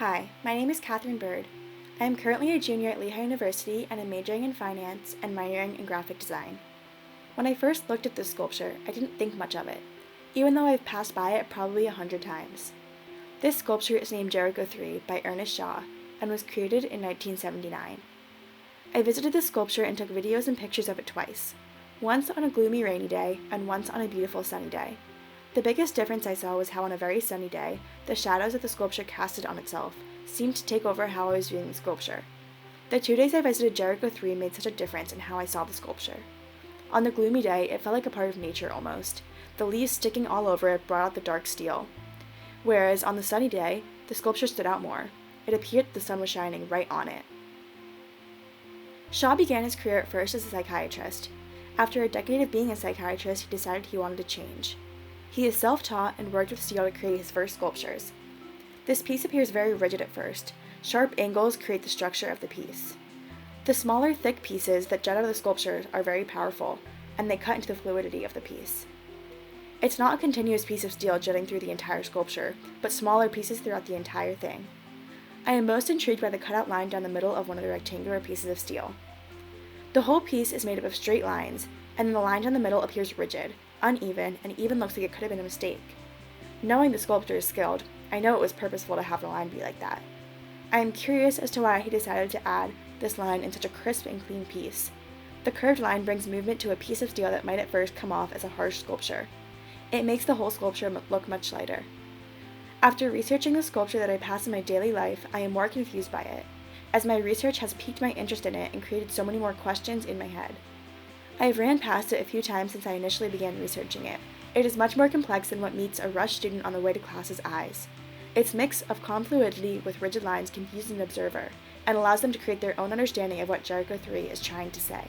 Hi, my name is Catherine Bird. I am currently a junior at Lehigh University and am majoring in finance and minoring in graphic design. When I first looked at this sculpture, I didn't think much of it, even though I've passed by it probably 100 times. This sculpture is named Jericho III by Ernest Shaw and was created in 1979. I visited the sculpture and took videos and pictures of it twice, once on a gloomy rainy day and once on a beautiful sunny day. The biggest difference I saw was how on a very sunny day, the shadows that the sculpture casted on itself seemed to take over how I was viewing the sculpture. The 2 days I visited Jericho III made such a difference in how I saw the sculpture. On the gloomy day, it felt like a part of nature almost. The leaves sticking all over it brought out the dark steel. Whereas on the sunny day, the sculpture stood out more. It appeared the sun was shining right on it. Shaw began his career at first as a psychiatrist. After a decade of being a psychiatrist, he decided he wanted to change. He is self-taught and worked with steel to create his first sculptures. This piece appears very rigid at first. Sharp angles create the structure of the piece. The smaller, thick pieces that jut out of the sculpture are very powerful, and they cut into the fluidity of the piece. It's not a continuous piece of steel jutting through the entire sculpture, but smaller pieces throughout the entire thing. I am most intrigued by the cutout line down the middle of one of the rectangular pieces of steel. The whole piece is made up of straight lines, and then the line down the middle appears rigid, uneven, and even looks like it could have been a mistake. Knowing the sculptor is skilled, I know it was purposeful to have the line be like that. I am curious as to why he decided to add this line in such a crisp and clean piece. The curved line brings movement to a piece of steel that might at first come off as a harsh sculpture. It makes the whole sculpture look much lighter. After researching the sculpture that I pass in my daily life, I am more confused by it, as my research has piqued my interest in it and created so many more questions in my head. I have ran past it a few times since I initially began researching it. It is much more complex than what meets a rushed student on the way to class's eyes. Its mix of calm fluidity with rigid lines confuses an observer and allows them to create their own understanding of what Jericho III is trying to say.